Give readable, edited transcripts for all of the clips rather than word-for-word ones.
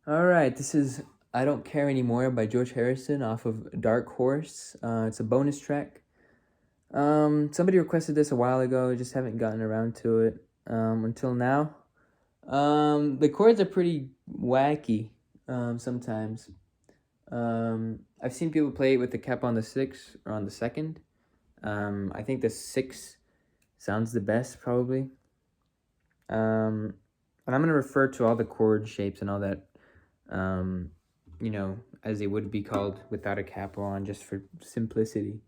All right, this is I Don't Care Anymore by George Harrison off of Dark Horse. It's a bonus track. Somebody requested this a while ago, just haven't gotten around to it until now. The chords are pretty wacky sometimes. I've seen people play it with the cap on the 6 or on the 2nd. I think the 6 sounds the best, probably. And I'm going to refer to all the chord shapes and all that, as they would be called without a capo on, just for simplicity,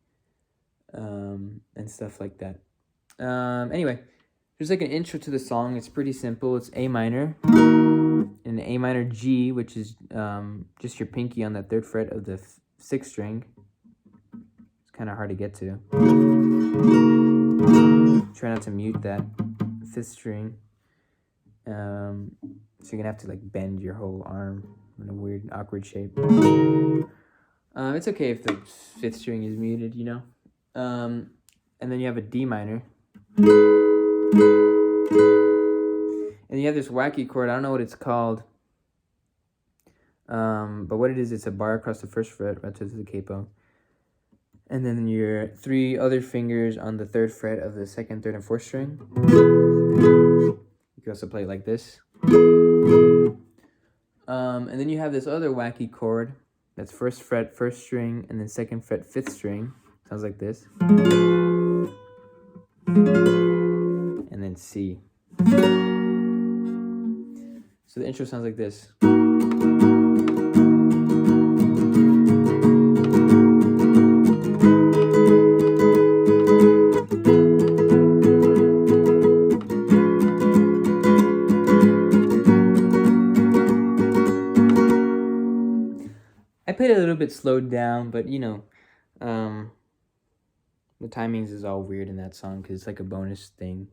and stuff like that. Anyway, there's like an intro to the song. It's pretty simple. It's A minor and A minor G, which is just your pinky on the 3rd fret of the 6th string. It's kind of hard to get to. Try not to mute that 5th string. So you're gonna have to like bend your whole arm in a weird, awkward shape. It's okay if the 5th string is muted, and then you have a D minor. And you have this wacky chord. I don't know what it's called. But what it is, it's a bar across the 1st fret, right to the capo. And then your 3 other fingers on the 3rd fret of the 2nd, 3rd, and 4th string. You can also play it like this. And then you have this other wacky chord that's 1st fret, 1st string, and then 2nd fret, 5th string. Sounds like this. And then C. So the intro sounds like this. I played it a little bit slowed down, but the timings is all weird in that song because it's like a bonus thing.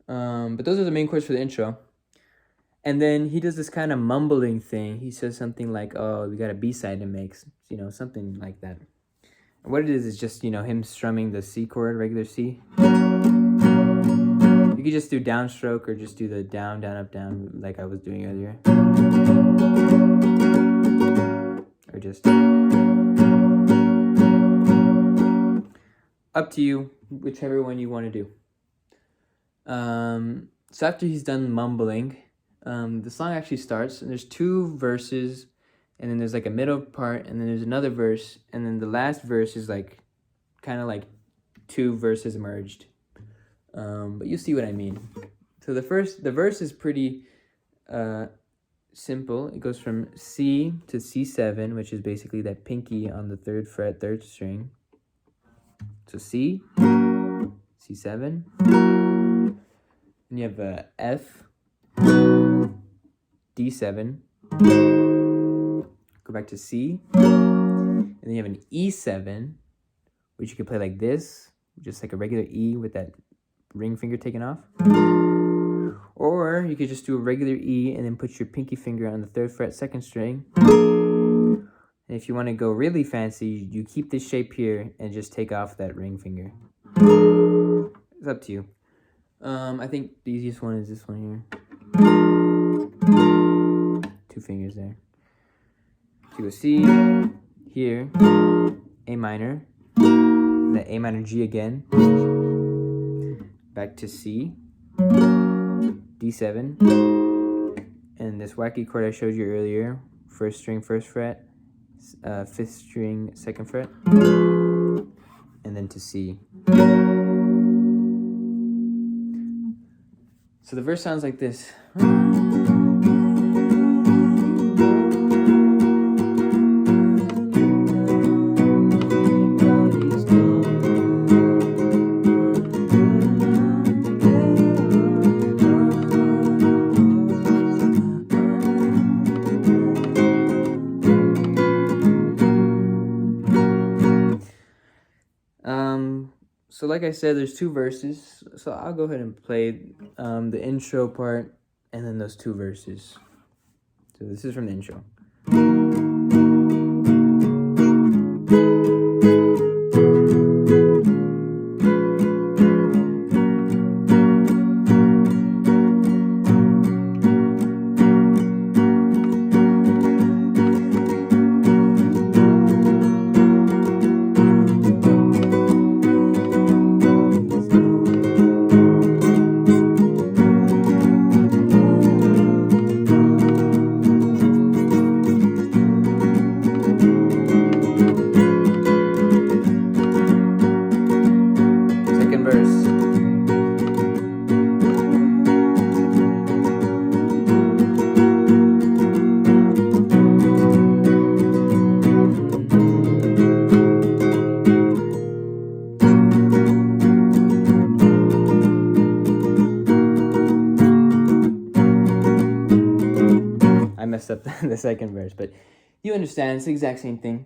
But those are the main chords for the intro. And then he does this kind of mumbling thing. He says something like, oh, we got a B-side to make, something like that. And what it is just, him strumming the C chord, regular C. You could just do downstroke or just do the down, down, up, down, like I was doing earlier. Or just up to you, whichever one you want to do. So after he's done mumbling, the song actually starts, and there's 2 verses, and then there's like a middle part, and then there's another verse, and then the last verse is like kind of like 2 verses merged. But you see what I mean. So the verse is pretty simple. It goes from C to C7, which is basically that pinky on the 3rd fret, 3rd string. So C, C7, and you have a F, D7, go back to C, and then you have an E7, which you can play like this, just like a regular E with that ring finger taken off. Or you could just do a regular E and then put your pinky finger on the 3rd fret, 2nd string. And if you want to go really fancy, you keep this shape here and just take off that ring finger. It's up to you. I think the easiest one is this one here. 2 fingers there. So you go C, here, A minor, then A minor G again, back to C, D7, and this wacky chord I showed you earlier, 1st string, 1st fret, 5th string, 2nd fret, and then to C. So the verse sounds like this. So like I said, there's 2 verses, so I'll go ahead and play the intro part and then those 2 verses. So this is from the intro. I messed up the second verse, but you understand, it's the exact same thing.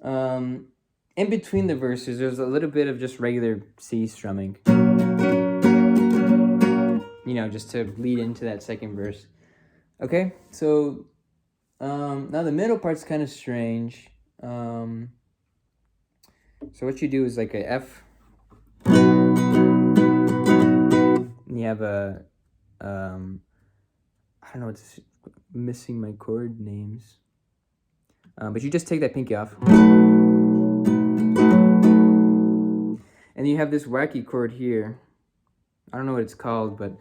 In between the verses, there's a little bit of just regular C strumming. You know, just to lead into that second verse. Okay, so now the middle part's kind of strange. So what you do is like a F. And you have a, I don't know what's missing my chord names. But you just take that pinky off. And you have this wacky chord here. I don't know what it's called, but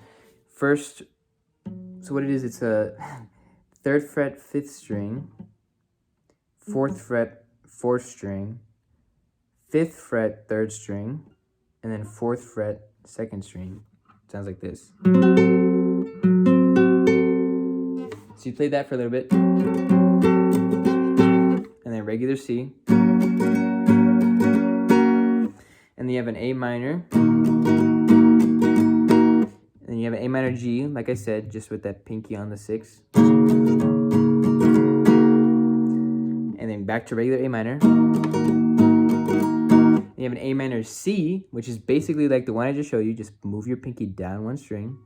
first, so what it is, it's a 3rd fret 5th string, 4th fret 4th string, 5th fret 3rd string, and then 4th fret 2nd string. Sounds like this. So you play that for a little bit, and then regular C, and then you have an A minor, and then you have an A minor G, like I said, just with that pinky on the 6, and then back to regular A minor. You have an A minor C, which is basically like the one I just showed you. Just move your pinky down 1 string.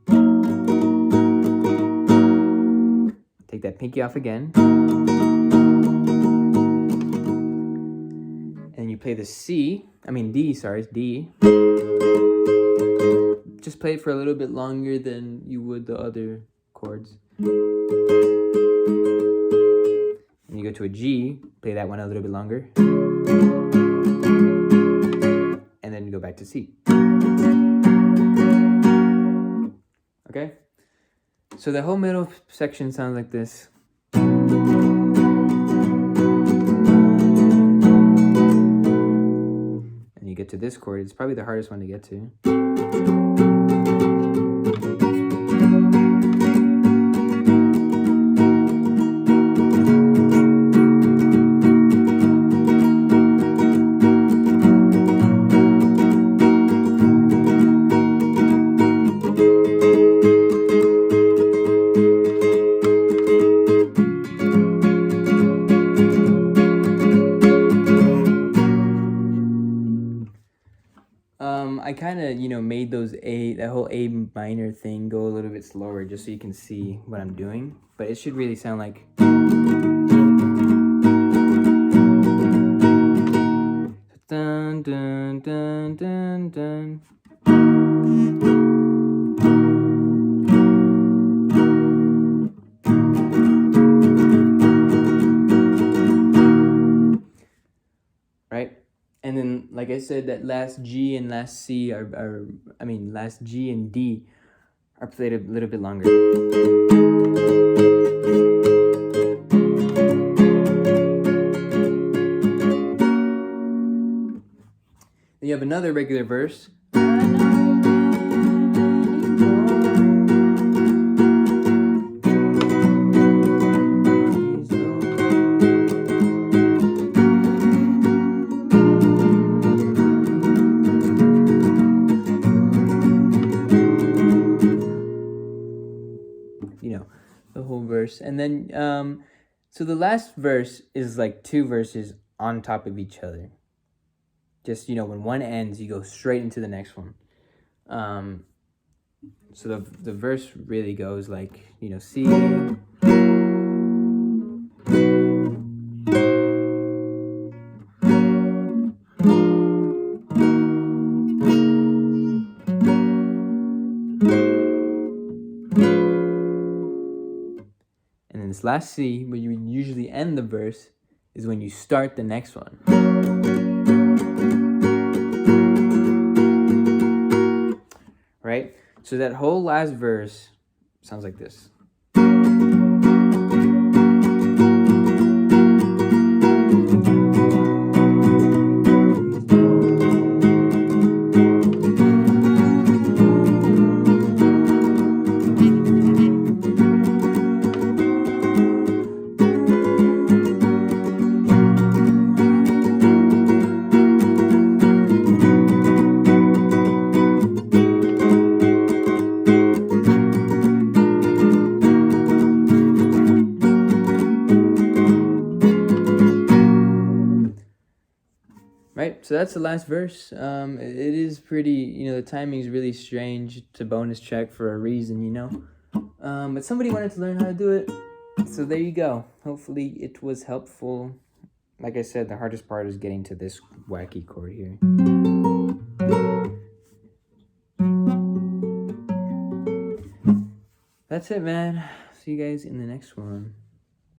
Take that pinky off again. And you play the D, D. Just play it for a little bit longer than you would the other chords. And you go to a G, play that one a little bit longer. And then go back to C. Okay? So the whole middle section sounds like this. And you get to this chord. It's probably the hardest one to get to. I kind of, made that whole A minor thing go a little bit slower just so you can see what I'm doing. But it should really sound like... Dun, dun, dun, dun, dun. Right? And then, like I said, that last G and last C last G and D are played a little bit longer. Then you have another regular verse. The whole verse. And then, so the last verse is like 2 verses on top of each other. Just, when one ends, you go straight into the next one. So the verse really goes like, C. And then this last C, where you usually end the verse, is when you start the next one. Right? So that whole last verse sounds like this. so that's the last verse. It is pretty, the timing is really strange. It's a bonus track for a reason, but somebody wanted to learn how to do it, so there you go. Hopefully it was helpful. Like I said, the hardest part is getting to this wacky chord here. That's it, man. See you guys in the next one.